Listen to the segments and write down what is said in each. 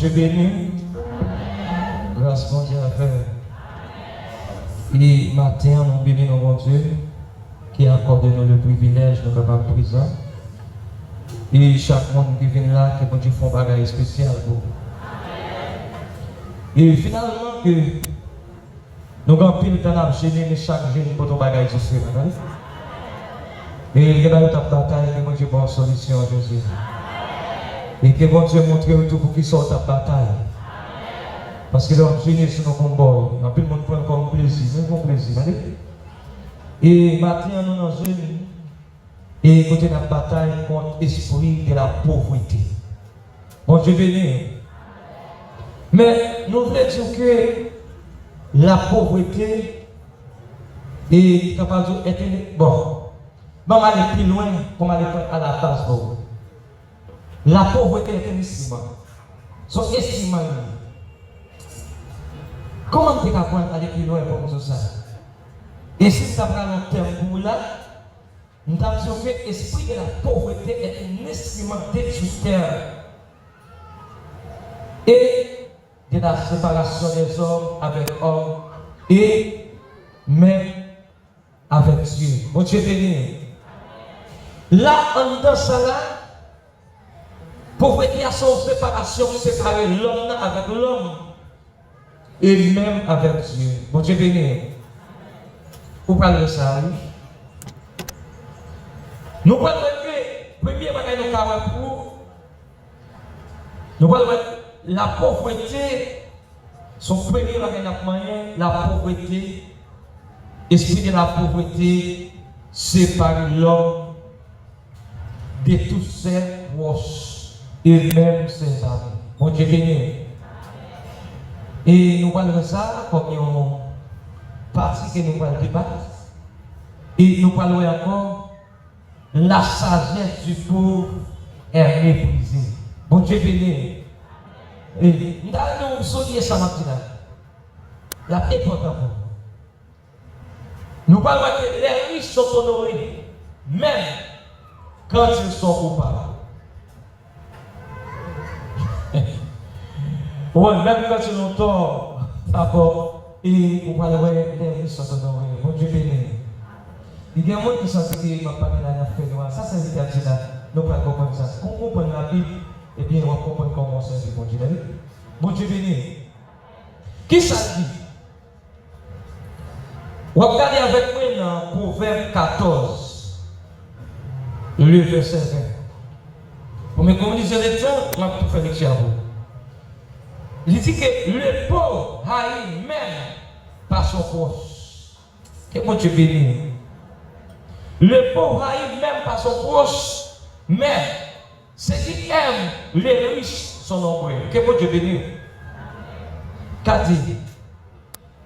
Dieu béni. Grâce mon Dieu à faire. Et matin, nous bénissons mon Dieu qui accorde nous le privilège de nous capables présent. Et chaque monde qui vient là, que mon Dieu fait un bagage spécial pour. Et finalement, que nous avons pile de temps à gêner chaque jeune pour ton bagage différent. Et il y a une bataille que mon Dieu prend en solution aujourd'hui. Et que mon Dieu montre tout pour qu'il sorte ta bataille. Parce que l'homme génie sur nos combats, il y a plus de monde prend comme plaisir, même comme plaisir. Et maintenant, nous sommes jeunes. Et côté de la bataille contre l'esprit de la pauvreté. Bon Dieu béni. Mais nous voulons dire que la pauvreté est capable d'être bon. On va aller plus loin, on va aller à la base. La pauvreté est un estimant. Son estimant. Comment tu peux aller plus loin pour nous ça? Et si ça prend un terme pour là, nous avons dit que l'esprit de la pauvreté est un instrument détructeur et de la séparation des hommes avec hommes et même avec Dieu. Bon Dieu béni. Là, en dans ça là, pauvreté a son séparation, séparer l'homme avec l'homme et même avec Dieu. Bon Dieu béni. Vous parlez de ça, oui? Nous parlons de premier bagage nous avons pour nous parlons de la pauvreté. Son premier bagage moyen, la pauvreté, esprit de la pauvreté, séparer l'homme de tous ses proches et même ses amis. Bon Dieu béni. Et nous parlons de ça comme une partie que nous allons débattre. Et nous parlons encore la sagesse du pauvre est méprisée. Bon Dieu béni. Et nous allons souligner ça maintenant. La paix pour nous. Nous parlons que les riches sont honorés, même quand ils sont coupables. Oui, même quand ils ont tort, d'abord, et vous parlez que les riches sont honorés. Bon Dieu béni. Il y a des gens qui sont qui m'ont parlé de la fin. Ça, c'est l'idée là. Nous pouvons comprendre ça. Quand on comprend la Bible, eh bien, on va comprendre comment c'est bon Dieu. Bon Dieu béni. Qui ça dit? Regardez avec moi dans Proverbe 14, le verset 20. Pour me communiquer le temps, je vais tout faire le diable. Il dit que le pauvre haït même par son proche. Que mon Dieu béni. Le pauvre haït même par son proche, mais ceux qui aiment les riches sont nombreux. Que mon Dieu béni. Qu'a dit?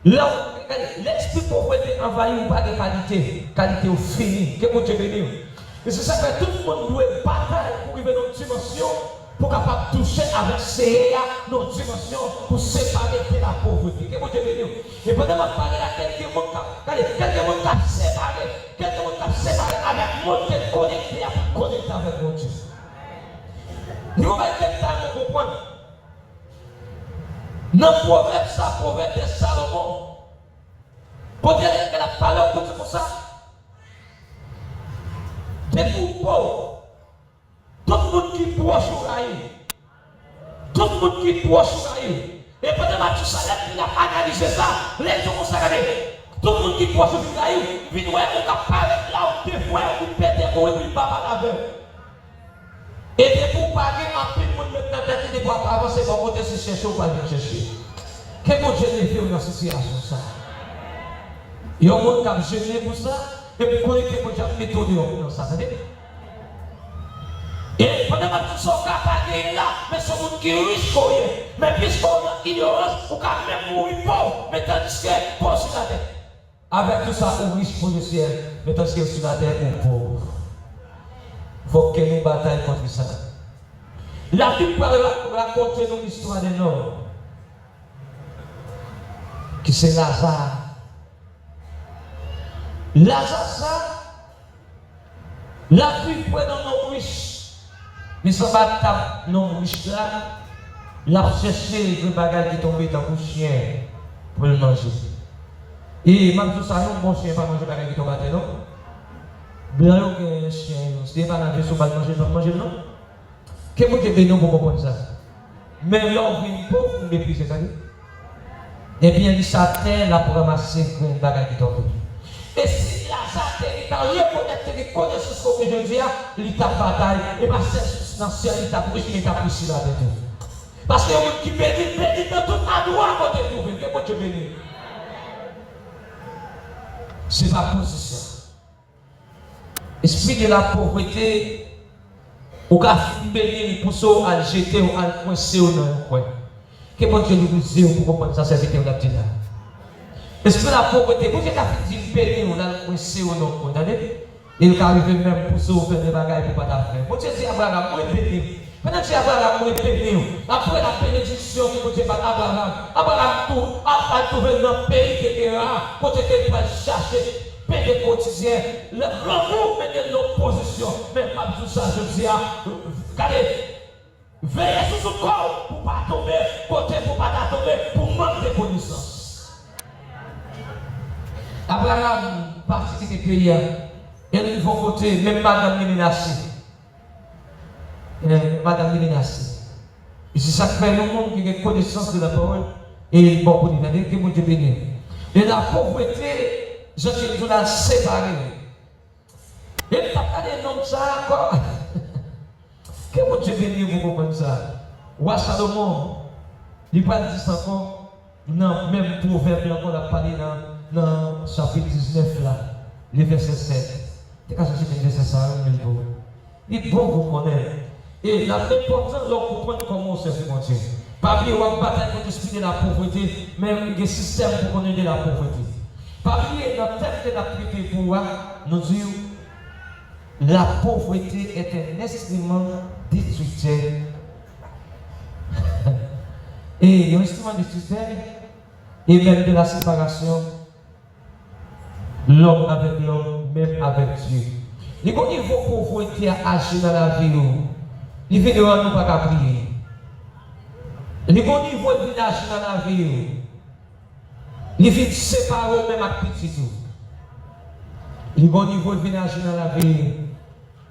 L'esprit pauvreté envahit par des qualités, qualité au fini. Que mon Dieu béni. Et c'est ça que tout le monde doit batailler pour arriver dans une dimension pour capable toucher avec CEA nos dimensions pour séparer de la pauvreté. Que mon Dieu béni. Et pendant que je parle à quelqu'un qui séparé, quelqu'un qui séparé avec mon Dieu, connecté avec mon Dieu. Nous allons comprendre. Dans le proverbe, ça, proverbe de Salomon, pour dire que la parole pour ça, des pauvres, tout le monde qui est proche tout le monde qui est proche et pendant que tout ça, il a analysé ça, les gens vont s'arrêter. Tout le monde qui est proche il vient on parler là, des fois, on peut péter, on ne peut pas parler. Et de pour parler, un peu de monde maintenant, de ne pas avancer, on va se chercher ou pas chercher. Quel bon Dieu est fait dans cette situation? Il y a un monde qui a gêné pour ça, et puis on est que mon Dieu a méthode dans ça. Et pendant que tout ça, on là, mais ce monde qui est riche, mais puisqu'on a ignorance, on peut même mourir pauvre, mais tandis que pauvre sur la tête. Avec tout ça, on riche pour le ciel, mais tandis que sur la terre, on pauvre. Il faut qu'il y ait une bataille contre ça. La Bible raconte nous l'histoire d'un homme qui c'est Lazare. Lazare, ça, la vie pour nos riches, mais ça va non riche là, l'a cherché des bagages qui tombent dans le chien pour le manger. Et même tout ça, un bon chien pas manger des bagages qui tombent à terre, non? Blanc ou un chien, c'est pas la vie sur pas manger, non? Qu'est-ce que vous avez pour comprendre ça? Mais l'homme vient pauvre pour mépriser ça. Et bien, il s'attend là pour ramasser des bagages qui tombent. Et si la santé est en reconnaître les connaissances que je dis, il t'a bataille, et ma circonstance, il t'a poussé, il t'a poussé là-dedans. Parce que vous qui bénit dans tout endroit côté de vous, que vous bénissez. C'est ma position. Esprit de la pauvreté, ou qu'à bénir pour ça, à jeter ou à coincer ou non. Que bon Dieu nous dise pour comprendre ça, c'est ce que vous avez dit là. Esprit de la pauvreté, vous avez dit bénir ou à coincer ou non. Il arrive même pour ça, faire des bagages pour ne pas faire. Bon Dieu dit Abraham, moi bénir. Pendant que Abraham m'a béni, après la bénédiction que Dieu par Abraham, Abraham a trouvé dans le pays qui était rare, côté qu'il va chercher, payer quotidien, l'amour mène l'opposition, mais pas tout ça, je dis, regardez, veillez sur son corps pour ne pas tomber, côté pour ne pas tomber, pour manquer de connaissance. Abraham partit de pays, et ils vont voter, même madame les menacées. Madame Léminassi. Et c'est ça qui fait le monde qui a connaissance de la parole et bon pour dire que vous êtes béni. Et la pauvreté, je suis tout là séparé. Et pas de nom ça quoi. Que vous êtes béni vous comprenez ça. Roi Salomon, il parle de ça encore. Non, même proverbe encore la parlé dans chapitre 19 là, le verset 7. C'est quand je verset ça, il est bon vous connaître. Et l'important de comprendre comment on sert mon Dieu. Pas oublier qu'on bataille contre l'esprit de la pauvreté, mais il y a des systèmes pour connaître la pauvreté. Pas oublier dans le thème de la pauvreté pour nous dire la pauvreté est un instrument destructeur. Et il y a un instrument destructeur et même de la séparation, l'homme avec l'homme, même avec Dieu. Et quand il faut pauvreté agir dans la vie, il fait de nous pas prier. Les bons niveaux de village dans la vie, il fait séparer même avec petit tout. Les bons niveaux de village dans la vie,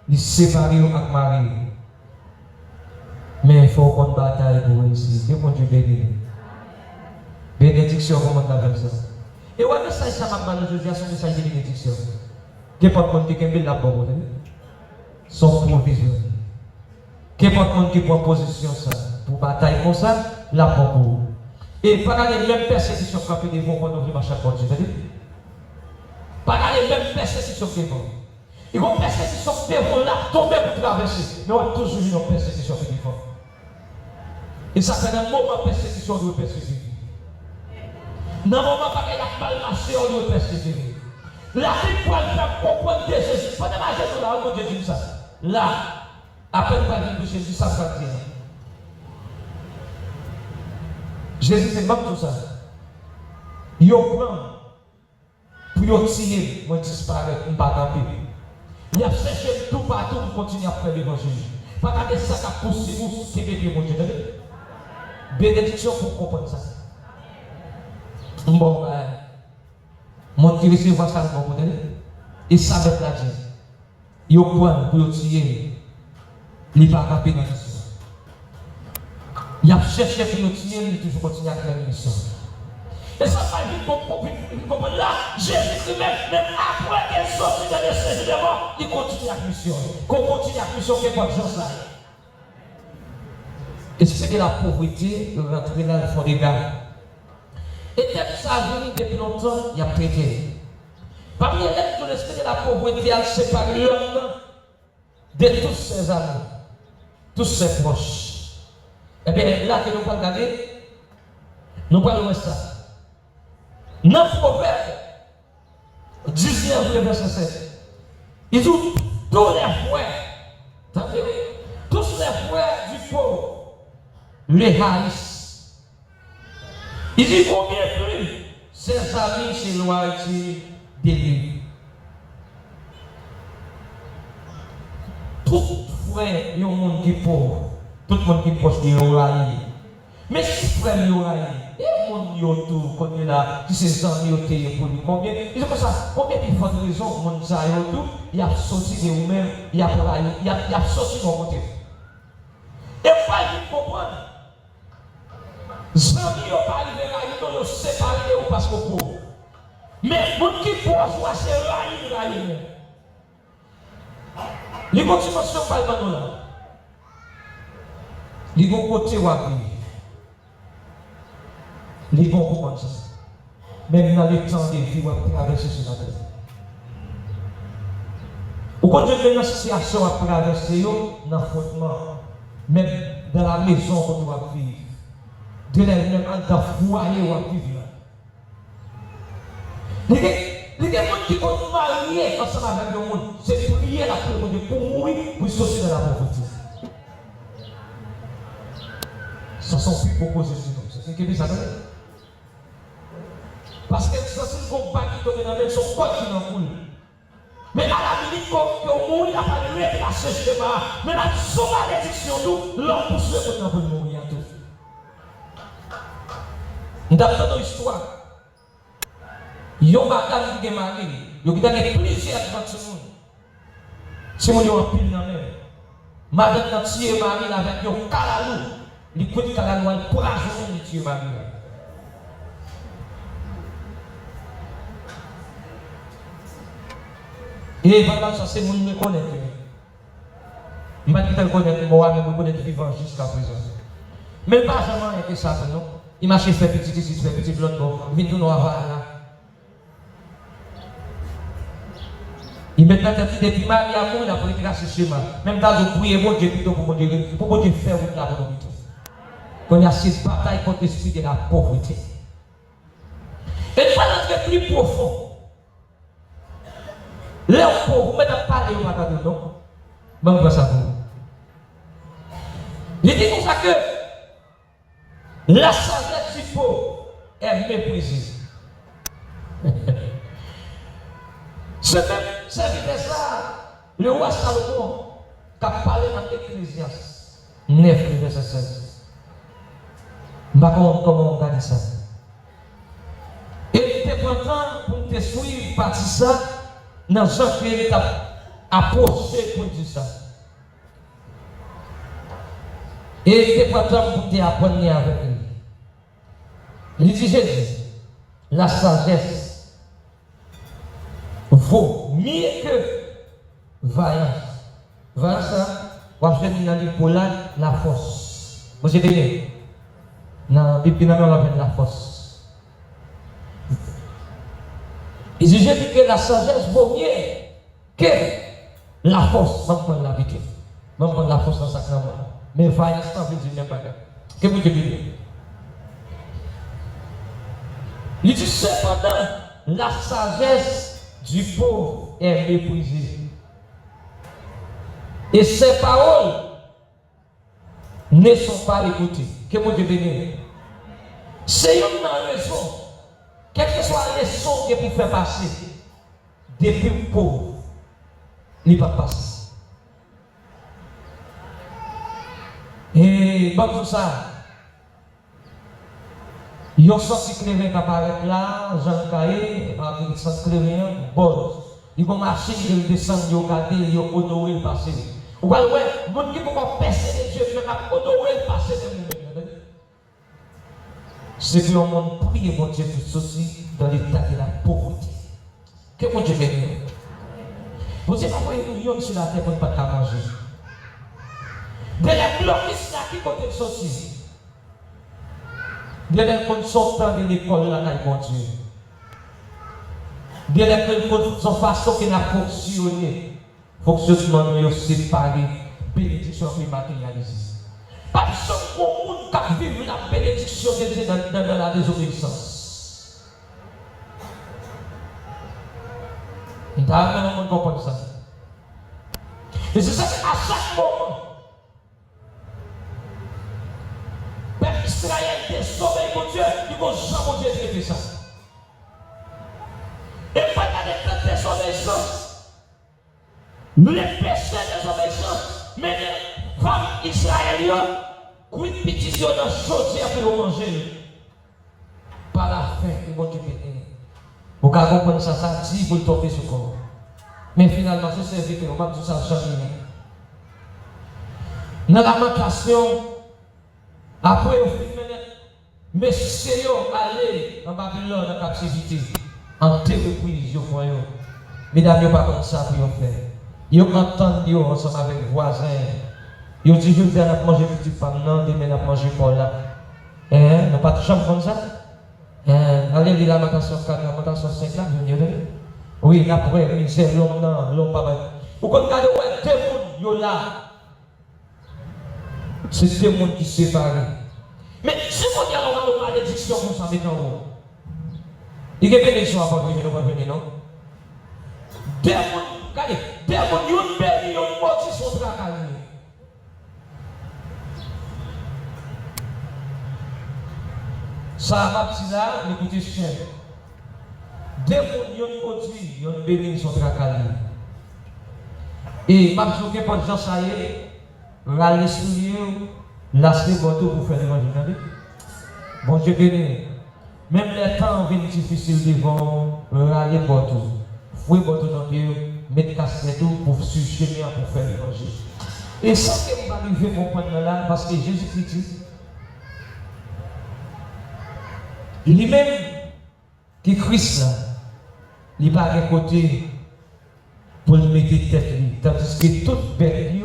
il sépare avec Marie. Mais il faut qu'on bataille pour réussir. Dieu mon Dieu béni. Bénédiction, comment on appelle ça? Et ouais, message ça m'a mal aujourd'hui, c'est un message de bénédiction. Il n'y a pas de monde qui aime la bonne. Son provision. Qu'il n'y a pas de monde qui prend position ça. Pour bataille comme ça, la pour. Et pas les mêmes persécutions frappées des vents quand on vit à chaque fois. Pas les mêmes persécutions qui vont. Ils vont persécution qui vont là, tomber pour traverser. Mais on a toujours une persécution qui vont. Et ça fait un moment de persécution de persécution. Dans le moment où il y a mal marché, on doit persécution. La vie pour faire comprendre des Jésus. Pendant que Jésus là, on Dieu dit ça. Là, après le pavillon de Jésus, ça va dire. Jésus c'est même tout ça. Il prend pour tirer, moi disparaître, on ne pas camper. Il a cherché tout partout pour continuer à faire l'évangile. Pas regarder ça qui a poussé vous, c'est béni mon Dieu. Bénédiction pour comprendre ça. Bon, mon qui recevra ça, vous comprenez? Il savait la Dieu. Il prend pour tirer. Il va camper dans la mission. Il a cherché pour tirer, il toujours continue à faire la mission. Et ça va vite comprendre là, Jésus même après qu'elle sorte de l'enseignement, il continue la mission. Qu'on continue la mission, qu'il n'y a pas de chance là. Et c'est que la pauvreté, il va rentrer là, il faut des gars. Et dès que ça a venu depuis longtemps, il y a prêté. Parmi les lettres de l'esprit de la pauvreté, il sépare l'homme de tous ses amis, tous ses proches. Eh bien, là que nous allons regarder, nous allons voir ça. 9 proverbes, 19 verset 7. Ils disent tous les frères, tous les frères du pauvre, les haïssent. Ils disent combien plus ses amis s'éloignent de lui. Tout frère, il y a un monde qui est pauvre, tout le monde qui est proche de lui. Mais si frère yo raille, et mon yo tout connaît là, qui se sent yo téye pour lui combien, ils ont comme ça, combien de fois de raison mon ça yo tout, il a sorti de vous-même, il a sorti de mon côté. Et pas il comprendre. Zami yo pas arrivé là, ils ont séparé ou parce que pour. Mais mon qui pour voir c'est raille. Les motivations pas le là. Les bons côtés ou à les bons comprendre ça. Même dans les temps de vie, on va traverser ce matin. Ou quand je viens dans la situation à traverser, dans le fondement, même dans la maison qu'on doit vivre, de même dans le foyer où on vivre. Les gens qui vont marier ensemble avec le monde, c'est prier la prière de pour mourir, pour sortir de la pauvreté. Ce sont plus proposés sur nous. C'est ce que ça veut. Parce que ça c'est un combat qui tombe dans la son corps qui n'en coule. Mais à la minute qu'on mourit, il n'y a pas de révélation de chemin. Mais la son malédiction, nous, l'homme pousse le temps pour mourir en tout. Nous avons dans l'histoire. Il y a un madame qui est mariée. Il y a plusieurs dans ce monde. Si on y a un pile dans la mer. Madame qui est mariée avec un calalou. Il peut être calalou pour ajouter le tuer marié. Et pendant ça, c'est mon me connaître. Je ne vais pas connaître, moi, je vais connaître vivant jusqu'à présent. Mais pas jamais que ça, non. Il m'a fait petit ici, fait petit l'autre bord. Il vient tout noir là. Il met la tête depuis Marie à mourir, il a pris grâce chez moi. Même dans le prier, mon Dieu, plutôt pour mon Dieu faire route là pour nous. Qu'on y a cette bataille contre l'esprit de la pauvreté. Et pendant que plus profond, les pauvres, vous mettez pas les pauvres de non. Bon, va ça pour vous. Il dit comme ça que la sagesse du pauvre est méprisée. C'est ça, le roi Salomon qui a parlé dans l'Ecclésiaste 9, verset 16. Je ne sais pas comment on gagne ça. Et tu es content pour te suivre par ça. Dans ce qui t'a approché pour dire ça. Et tu es content pour te apprendre avec lui. Il dit Jésus, la sagesse vaut mieux que vaillance. Vaillance, on va faire pour la force. Vous savez bien, dans la Bible, on appelle la force. Il dit que la sagesse vaut mieux que la force. Même prendre l'habitude. Même prendre la force dans sa sacrement. Mais vaillance, ça veut dire n'importe quoi. Que vous dites? Il dit cependant, la sagesse du pauvre est méprisée. Et ses paroles ne sont pas écoutées. Que vous dites? C'est une raison. Quelle que soit la leçon que vous faites passer, depuis le pauvre, il ne va pas passer. Et bon, tout ça, ils ont sorti clairé qui apparaît là, Jean Caillé, avec sens clairé, bon. Ils vont marcher, ils descendent, ils vont garder, ils vont honorer le passé. Vous voyez, les gens qui vont percer les yeux, ils vont honorer le passé de nous. C'est que le monde prie mon Dieu pour sortir dans l'état de la pauvreté. Que mon Dieu bénisse. Vous savez pas pourquoi nous sommes sur la terre pour ne pas manger. De la gloriste là qui compte sortir. De la qu'on sortant de l'école là, mon Dieu. De la qu'on façon qu'il a fonctionné. Fonctionnement nous séparé, bénédiction qui matérialisée. Pas de son monde qui vit la bénédiction de Dieu dans la désobéissance. Il a amené le monde comprendre ça. Et c'est ça qu'à chaque moment, le peuple Israël désobéit mon Dieu, il va jamais mon Dieu traiter ça. Et pendant les désobéissances, les péchés désobéissance, mais les femmes israéliennes, Quid pétition dans chose après manger. Par la faim, ils vont te péter. Vous pouvez comprendre ça, ça dit pour tomber sur le corps. Mais finalement, c'est serviteur, on va tout ça changer. Dans la lamentation, après, au final, messieurs, allez en Babylone, en captivité, en terre-prise, je vois. Mesdames, ils ne pas comme ça pour faire. Ils entendent ensemble avec les voisins. Ils disent, je vais manger petite femme, non, demain, on manger pour là. Hein, nous pas de chambre comme ça. Allez lire la lamentation 4, la lamentation 5 là, oui, après, oui, c'est long, non, long, pas mal. Vous regardez, ouais, deux mondes, là. C'est deux mondes qui se séparent. Mais si on dit, on va malédiction comme ça maintenant. Il y a bénédiction à pas venir, non? Deux mondes, regardez, deux mondes, une béni, une maudit sont travaillés. Ça va petit là, écoutez cher. Deux mondes, une maudit, une béni sont travaillés. Et ma choqué pour Jean Saïe, râler sur lui, lâcher bateau pour faire l'évangile. Bon Dieu béni. Même les temps viennent difficiles devant râler bateau. Fouiller bateau dans Dieu, mettre casse tout pour suivre pour faire l'évangile. Et ça que vous arrivez à comprendre là, parce que Jésus-Christ, lui-même, qui Christ là, il n'est pas à côté pour le mettre tête lui. Tandis que toute belle,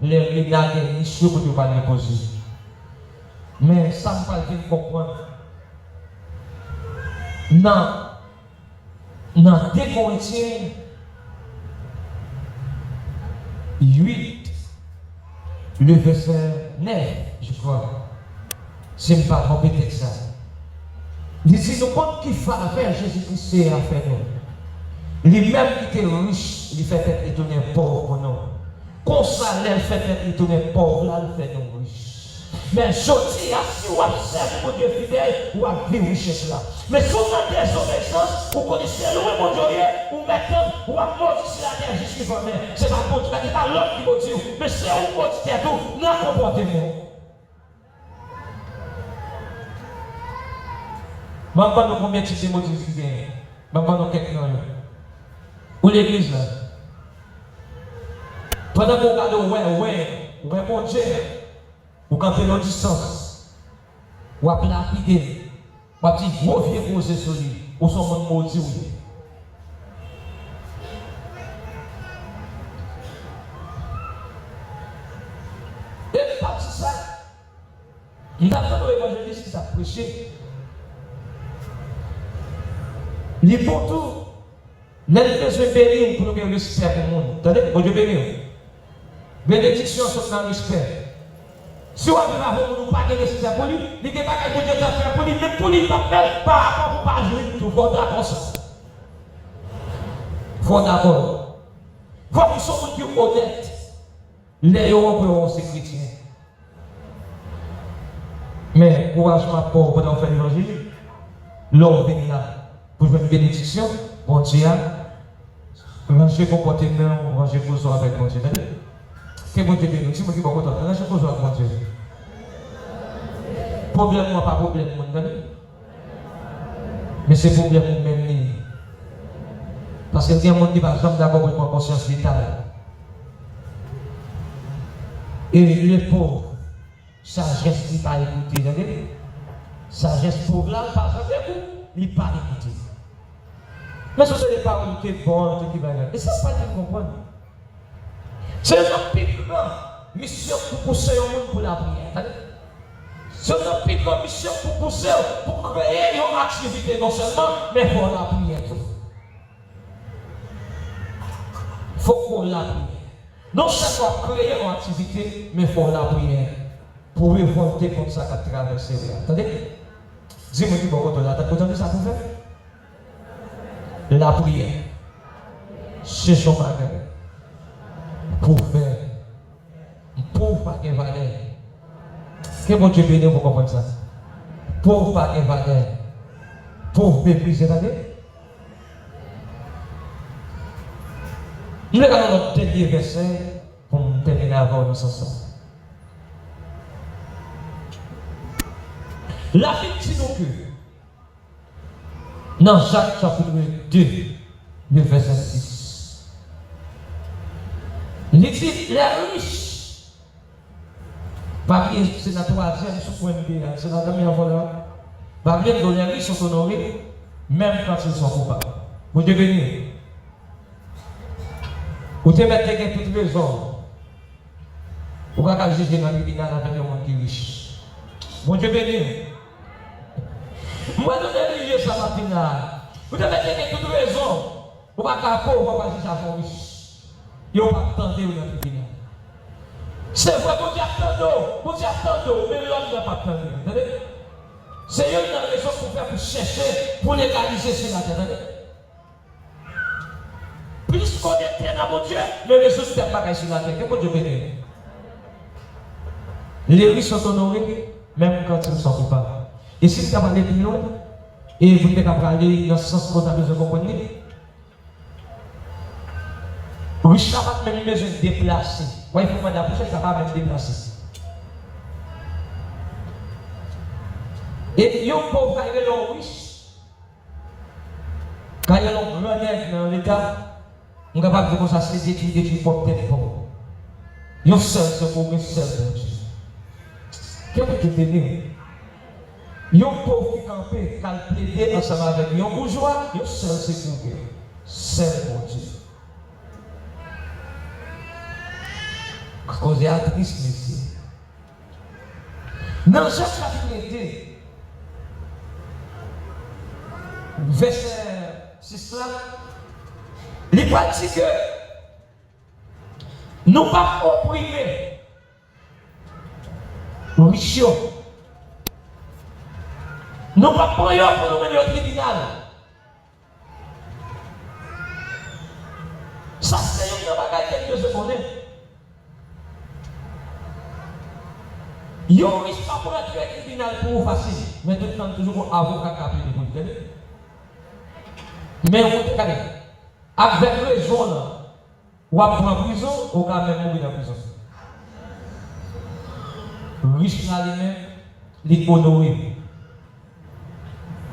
les ménages, ils sont pour ne pas les poser. Mais ça ne va pas comprendre. Non. Dans 2 Corinthiens 8, le verset 9, je crois. C'est pas répéter ça. Il dit, nous compte qui fait affaire Jésus-Christ, c'est affaire nous. Lui-même qui était riche, il fait être étonné pauvre pour nous. Comme ça, il fait être étonné pauvre, là, il fait nous riches. Mais je dis, si vous observez mon Dieu fidèle, vous avez vu richesse là. Mais si vous avez des obéissances, vous connaissez louer mon Dieu, ou maintenant, vous avez maudit la terre jusqu'à vous. C'est pas pour dire, c'est pas l'autre qui maudit, mais c'est vous maudit tout, non comportement. Maman, nous combien de types de maudits qui gagnent? Maman, nous quelqu'un. Ou l'église là. Pendant que vous regardez, ouais, mon Dieu. Vous campez dans distance, vous avez lapidé, vous avez dit, vous viez poser sur lui, ou son monde maudit. Et pas ça, il a fait l'évangéliste qui a prêché. Il est pour tout. L'être besoin de bénir pour nous gagner respect pour le monde. Attendez, bon Dieu bénir. Bénédiction, c'est dans le respect. Si vous avez pas de respect pour lui, il n'y a pas de respect pour lui, mais pour lui, il va faire par rapport pour pas jouer tout. Il faut d'accord ça. Il faut d'accord. Il faut qu'ils soient plus honnêtes. Les Européens, c'est chrétiens. Mais courage ma pauvre pendant faire l'évangile. L'homme vient là pour jouer une bénédiction. Bon Dieu, ranger comportement, ranger pour avec mon Dieu. Que mon Dieu bénisse, si moi qui suis content, là je pose à mon Dieu. Problème moi pas problème mon Dieu. Mais c'est problème même. Parce que il y a un monde qui va jamais d'abord pour conscience vitale. Et les pauvres, sagesse qui pas écouter, sagesse pauvre là, pas jamais il pas écouter. Mais ce sont des paroles qui sont bonnes, qui vont. Et ça, pas de comprendre. C'est un piquement mission pour pousser au monde pour la prière. C'est un piquement mission pour pousser, pour créer une activité non seulement, mais pour la prière. Il faut qu'on la prière. Non seulement créer une activité, mais pour la prière. Pour révolter comme ça à travers ces voies. Attendez. Dis-moi qui va là. T'as entendu ça pour faire? La prière. C'est son bagage. Pour faire, pour pas qu'il valeur. Que mon Dieu bénisse pour comprendre ça. Pour pas qu'il valeur. Pour mépriser la terre. Nous regardons notre dernier verset pour terminer avant nous ensemble. La Bible dit donc que dans Jacques chapitre 2, le verset 6, il dit les riches, pas bien, c'est la troisième sous-point, c'est la première fois, pas bien que les riches sont honorés, même quand ils sont coupables. Vous devez vous devez mettre toutes les hommes. Vous ne pouvez pas juger dans le tribunal avec un monde qui est riche. Bon Dieu béni. Moi, je vais juger ça matin. Vous devez mettre toutes les hommes. Vous ne pouvez pas pauvre, vous ne pouvez pas juger ça pour riche. Ils ne vont pas attendre dans le tribunal. C'est vrai, vous dites attendez, mais l'homme ne va pas attendre. C'est une raison pour faire pour chercher, pour légaliser cela. Plus qu'on est dans mon Dieu, les ressources ne sont pas sur la terre. Que Dieu bénisse. Les riches sont honorés, même quand ils sont coupables. Et si vous avez plus loin, et vous n'avez pas aller dans ce sens qu'on a besoin de comprendre, riche n'a pas même besoin de déplacer. Il faut que la prochaine ça va même déplacer. Et il y a un pauvre qui est riche, quand il y a un grand nez dans l'État, on est capable de commencer à se détruire pour tête pauvre. Il y a un seul, c'est pour me seul. Qu'est-ce que tu veux dire? Il y a un pauvre qui campait, qui a plaidé ensemble avec lui. Il y a un bourgeois, il y a un seul, c'est pour Dieu. Seul pour Dieu. Cause à triste, monsieur. Dans Jacques chapitre 2, verset 6 là, il va dire que nous ne pas opprimer les riches. Nous ne pas prendre pour nous mener au tribunal. Ça, c'est une bagaille que je connais. Il y a un risque pas pour être au tribunal pour facile, mais tout le temps toujours un avocat qui a pris pour le. Mais on regardez, avec raison, ou à prendre en prison, ou quand même mourir en prison. Riche dans lui-même, les honorés.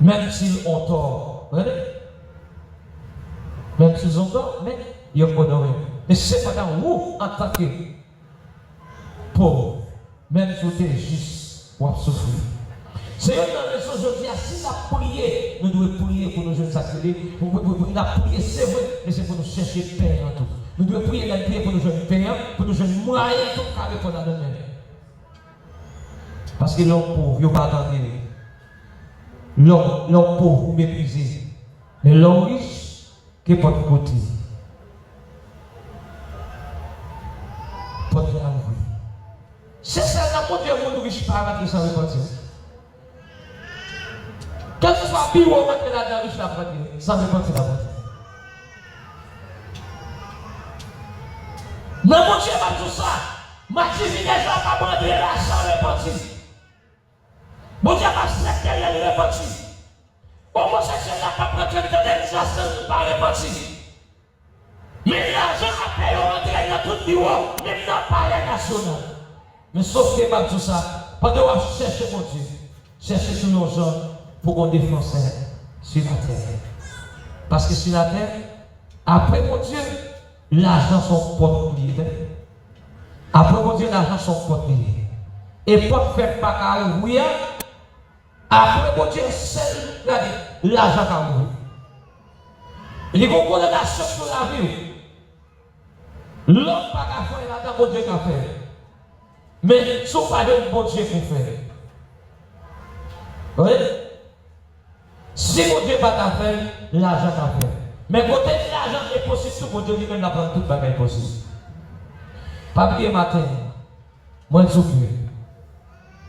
Même s'ils ont tort, regardez. Même s'ils ont tort, mais ils ont honoré. Et c'est pas dans vous, en tant que pauvre, même si vous êtes juste, vous avez souffert. C'est une raison aujourd'hui, si nous avons prié, nous devons prier pour nos jeunes sacrés. Nous avons prié, c'est vrai, mais c'est pour nous chercher paix en tout. Nous devons prier pour nos jeunes payants, pour nos jeunes moyens, tout carré pour la donner. Parce que l'homme pauvre, il n'y a pas attendre. L'homme pauvre, méprisé. Mais l'homme riche, qui est pas de côté. Pas de l'envie. C'est ça, la mon Dieu, mon riche, pas rentrer sans repentir. Quel que soit le bureau, on va la riche la prendre, sans repentir la prendre. Mais mon Dieu, pas tout ça. Ma divine est là, pas prendre la sans repentir. Mon Dieu, pas se derrière le repentir. Homosexuel n'a pas prendre de sans pas repentir. Mais l'argent a payé rentrer dans tout le bureau, même dans le palais national. Mais sauf que pas tout ça, pendant qu'on cherche mon Dieu, chercher tous nos gens pour qu'on défende sur la terre. Parce que sur la terre, après mon Dieu, l'argent sont porte libre. Après mon Dieu, l'argent sont porte libre. Et pour faire pas qu'à ouvrir, après mon Dieu, seul l'argent qu'à ouvrir. Il y a une condamnation sur la vie. L'homme pas qu'à faire là-dedans, mon Dieu qu'à faire. Mais ce n'est pas un bon Dieu pour faire. Oui? Si mon Dieu n'a pas faire, l'argent n'a fait. Mais quand l'argent est possible, mon Dieu lui-même n'a pas tout bagage possible. Papier matin, moi je souffre.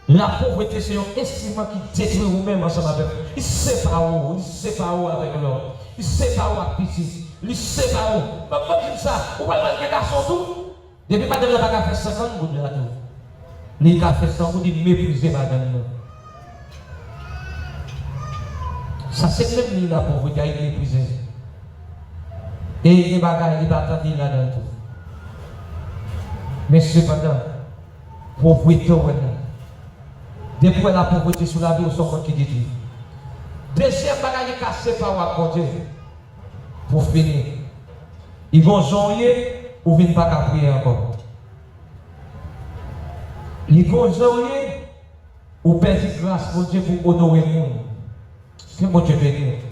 La pauvreté, c'est un estimant qui détruit vous-même ensemble avec vous. Il ne sait pas où, il ne sait pas où avec l'autre. Il ne sait pas où avec petit. Il ne sait pas où. Comme ça, vous voyez les garçons tout. Depuis que madame n'a pas fait 50 gouttes là tout. Les gars fait 100 gouttes, ils méprisent madame. Ça c'est même la pauvreté, il est méprisé. Et les bagages, il va attendre là-dedans tout. Mais cependant, pauvreté, Depuis la pauvreté sur la vie, au son qui dit. Deuxième bagage cassé par mon Dieu. Pour finir. Ils vont janvier ou viennent pas qu'à prier encore. Ils vont janvier ou perdre grâce mon Dieu pour honorer le monde. Que mon Dieu bénisse.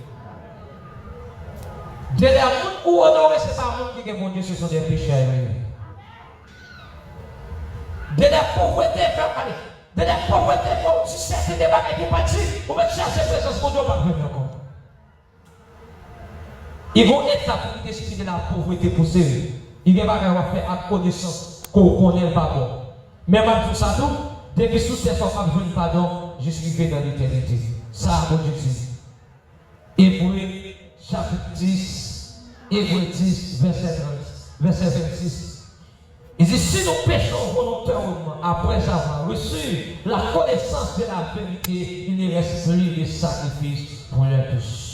De la monde ou honorer, ce n'est pas le monde qui est mon Dieu, ce sont des pécheurs. De la pauvreté, de la pauvreté, si c'est des bagages qui partent, vous mettez chercher la présence de Dieu, pas venir encore. Ils vont être là pour décider de la pauvreté pour eux. Ils vont faire à connaissance qu'on connaît pas bon. Mais même tout ça, dès que sous ces formes besoin de pardon, je suis fait dans l'éternité. Ça, mon Jésus. Hébreu, chapitre 10, Hébreu 10, verset 26. Il dit, si nous péchons volontairement après avoir reçu la connaissance de la vérité, il ne reste plus de sacrifice pour les tous.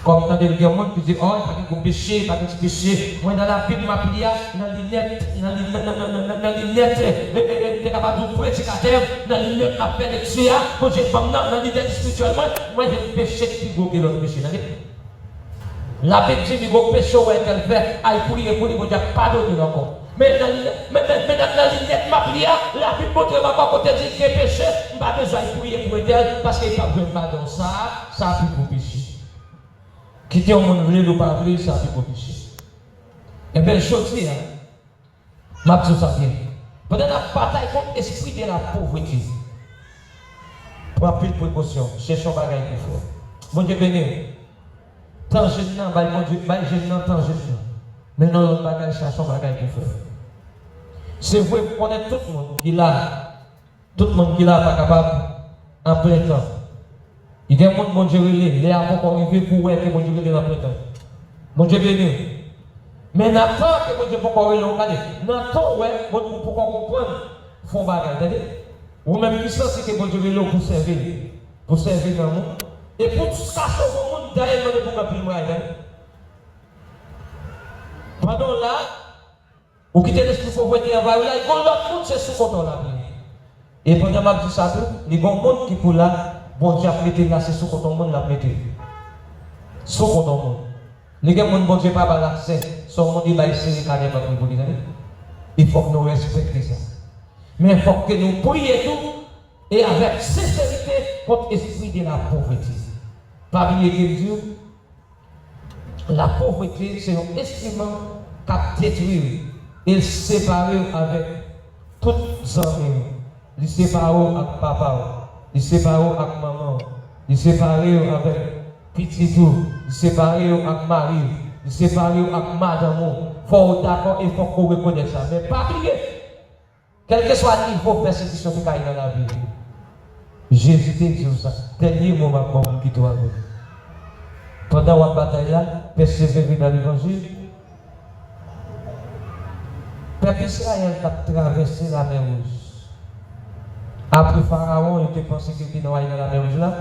Comme dans des gens qui disent, oh, il n'y a pas de péché, pas de péché. Moi, dans la Bible, ma prière, dans les lettres, capable de prédicateur, dans les lettres, appel de tuer, quand j'ai pas dans les lettres spirituellement, moi, j'ai péché qui gros que l'autre péché. La Bible dit, il y a péché qu'elle fait, aïe, pour lui dire, pardonnez encore. Mais dans les lettres, ma prière, la Bible montre ma pas côté dit qu'il y a péché, je n'ai pas besoin de prier pour elle, parce qu'il n'y a pas besoin de pardon. Ça a plus pour péché. Quitter au monde voulait ou pas voulait, ça fait pour péché. Et bien, je dis, ma petite ça bien. Pendant la bataille contre l'esprit de la pauvreté, prends plus de précautions, cherchons bagaille qu'il faut. Bon Dieu béni. Tant jeune, mon Dieu, tant jeune. Mais non, l'autre bagaille, cherchons bagaille qu'il faut. C'est vrai, vous connaissez tout le monde qui l'a. Tout le monde qui l'a pas capable en plein temps. Il y a des gens qui ont dit, les avocats ont arrivé pour voir que mon Dieu est dans le temps. Mon Dieu béni. Mais n'attends que mon Dieu peut encore regarder. N'attends, ouais, mon Dieu peut comprendre. Font bagage, ou même qui sent que mon Dieu est là pour servir dans le monde. Et pour tout ça, le monde derrière le monde pour le pendant là, vous quittez l'esprit pauvreté en vaille là, il y a l'autre monde, c'est sous contrôle là. Et pendant ma dit ça, il y a un monde qui pour là. Bon Dieu a mis là, c'est sous ton monde l'a mis. Sous ton monde. Les gens, bon Dieu, pas l'accès. Son monde, il va essayer carrément pour vous dire. Il faut que nous respections ça. Mais il faut que nous prions tout et avec sincérité contre l'esprit de la pauvreté. Parmi les Dieu, la pauvreté, c'est un instrument qui a détruit et séparé avec toutes les amis. Il séparé avec papa. Il séparé avec maman, il séparé avec petit tout, il séparé avec mari, il séparé avec madame. Il faut d'accord et il faut qu'on reconnaisse ça. Mais pas oublier, quel que soit le niveau de persécution qui est dans la vie, Jésus te dit ça. Dernier moment pour qui doit aller. Pendant la bataille là, persévérer dans l'évangile. Peuple Israël a traversé la mer Rouge. Après Pharaon, il était pensé qu'il était dans la mer Rouge là.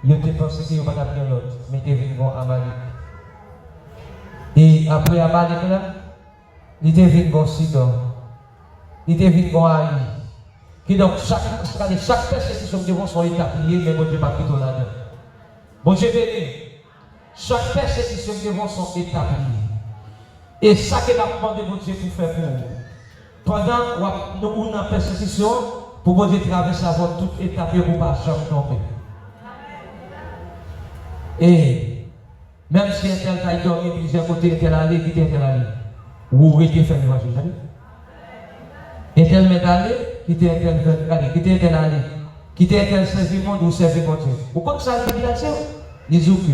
Il était pensé qu'il n'y avait pas bien l'autre. Mais il était venu voir Amalek. Et après Amalek là, il était venu voir Sidon. Il était venu voir Ali. Qui donc chaque persécution devant son état plié, mais bon Dieu pas plutôt là-dedans. Bon Dieu béni. Chaque persécution devant son état plié. Et ça que nous demandé bon Dieu pour faire pour nous. Pendant nous avons une persécution, pour bon Dieu traverser avant toute étape pour ne pas jamais tomber. Et même si un tel taille dormi, plusieurs côtés, tel allé, qui tel allé, vous restez fait l'évangile. Et tel m'est allé, qui tel allé, qui tel allé, qui tel servi le monde ou servi mon Dieu. Vous comprenez ça, les disent que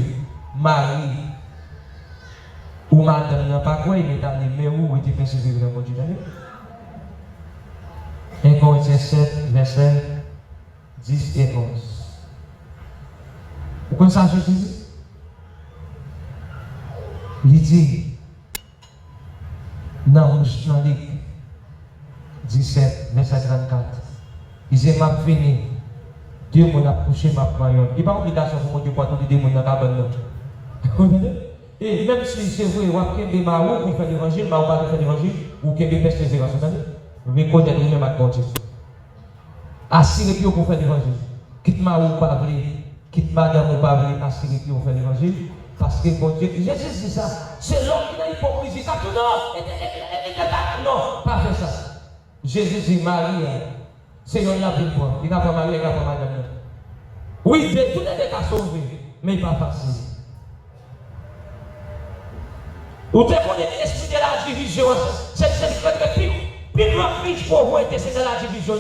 Marie ou madame n'a pas quoi, il est allé, mais où était persécuté dans mon Dieu. 1 Corinthiens 7, verset 10 et 11. Vous connaissez ça, Jésus? Il dit, dans Luc 17, verset 34, il dit, m'a fini, Dieu m'a couché, m'a maillot. Il n'y a pas d'obligation pour Dieu pour tout dire, mon cabane. Et même si c'est vrai, on a des marrons pour faire l'évangile, mais on va faire l'évangile, ou qu'il y ait des persévérances. reconnaître nous-mêmes à bon Dieu. Assurez vous pour faire l'évangile. Quitte-moi ou pas vrai, quitte madame ou pas vrai, assurez vous pour faire l'évangile. Parce que bon Dieu, Jésus dit ça. C'est l'homme qui a l'hypocrisie. Non, pas faire ça. Jésus dit Marie, c'est l'homme la vie pour. Il n'a pas marié, il n'a pas madame. Oui, de tous les cas sauvés, mais il n'est pas facile. Vous connaissez l'esprit de la division. C'est le plus grand crise pour vous, c'est de la division.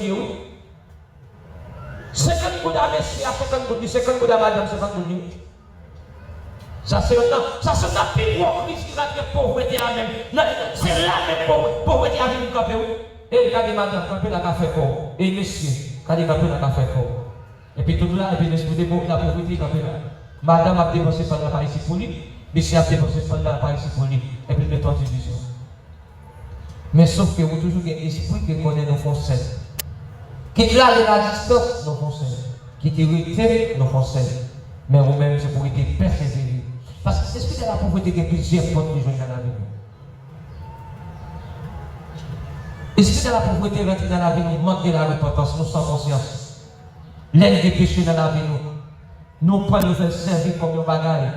50 coups à monsieur, 50 coups, 50 coups à madame, 50 coups. Ça c'est la plus grande crise qui va être pauvreté à même. C'est la même pauvreté à même café. Et quand madame, quand la café pour. Et monsieur, quand la café pour. Et puis tout là, et puis l'esprit de la pauvreté, madame a dépensé par la Paris pour lui. Monsieur a dépensé par la Paris pour lui. Et puis mettons division. Mais sauf que vous toujours un esprit qui connaît nos fonctions. Qui là de la distance, nos fonctions. Qui te retient, nos fonctions. Mais vous-même, c'est pour être persévéré. Parce que l'esprit de la pauvreté qui est plusieurs fois que je viens dans la vie. L'esprit de la pauvreté rentre dans la vie, nous manque de la repentance, nous sans conscience. L'aide des péchés dans la vie, nous prenons nous faire servir comme un bagage.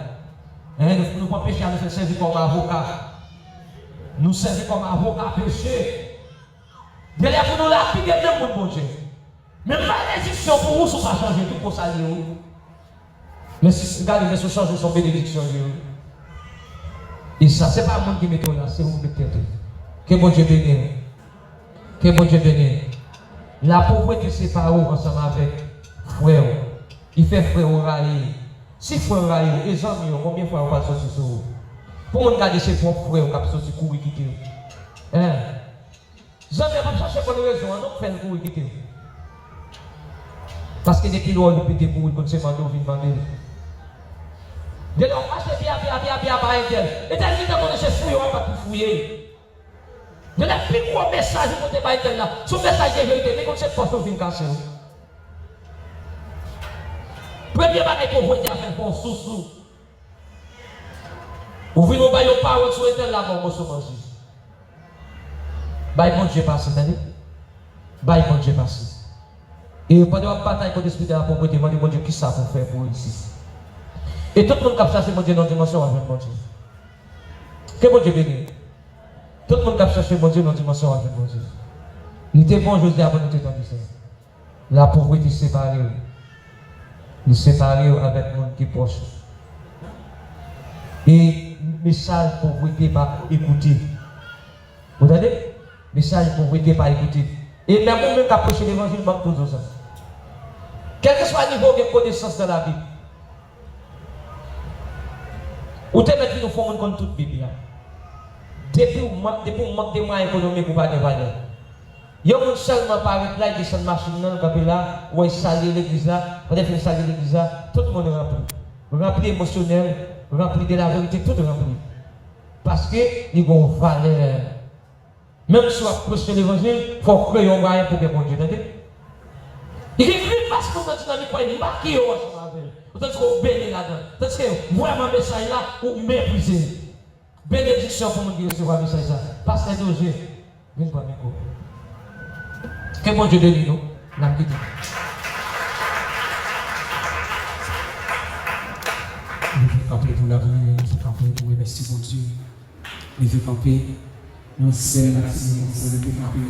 Nous prenons péché à nous faire servir comme avocat. Nous servir comme avocat péché. Derrière pour nous lapider même mon Dieu. Même malédiction pour vous, ça va changer tout pour ça. Mais si regardez, mais ça change son bénédiction. Et ça, c'est pas moi qui mettons là, c'est vous qui mettez. Que bon Dieu bénisse. Que bon Dieu bénisse. La pauvreté sépare ensemble avec frère. Il fait frère au rail. Si frère au rail, les amis, combien de fois on va sortir sur vous? Pour nous garder ses propres frères, on va sortir courir quitter. Hein? Jamais on va chercher pour une raison, on va faire courir quitter. Parce que depuis lors, on peut courir comme c'est mandé, on vient demander. Dès lors, on va bien, par elle. Et t'as dit qu'on est fouillé, on va pas tout fouiller. De la plus gros message pour te bailler là, son message de vérité, mais comme c'est pas son fin caché. Premier bagage pour vous dire faire pour sous-sous. Vous voulez nous bailler aux paroles sur l'éternel là, mon monsieur manger. Baille bon Dieu passe, attendez. Baille bon Dieu passe. Et pendant la bataille contre l'esprit de la pauvreté, mon Dieu, qui ça pour faire pour ici? Et tout le monde qui a cherché mon Dieu dans une dimension avec mon Dieu. Que mon Dieu bénisse. Tout le monde qui a cherché mon Dieu dans une dimension avec mon Dieu. Il était bon, José, avant de te dire ça. La pauvreté séparée. Il séparé avec le monde qui est proche. Et message pauvreté pas écouter. Vous entendez? Message pauvreté pas écouter. Et même vous-même qui approchez l'évangile, vous manquez tout ça. Quel que soit le niveau de connaissance de la Bible. Ou te mettre nous font contre toute Bible. Depuis vous manquez des moyens économiques pour pas de valeur. Il y a un seulement par là, il descend machine là, ou il salit l'église là, on a fait salir l'église là, tout le monde est rempli. Rempli émotionnel, rempli de la vérité, tout est rempli. Parce qu'ils ont valeur. Même si on approche l'évangile, il faut créer un moyen pour que bon Dieu t'aide. Il écrit parce qu'on a dit dans les points, il va qui est ensemble avec vous. Vous êtes trop béni là-dedans. Parce que vraiment le message là, vous méprisez. Bénédiction pour nous qui recevons le message là. Pasteur Dosé, viens voir mes cours. Que bon Dieu bénisse nous. L'âme qui dit. Nous devons camper pour l'avenir, nous devons camper pour remercier mon Dieu. Nous devons camper. Nous sommes là, nous devons camper.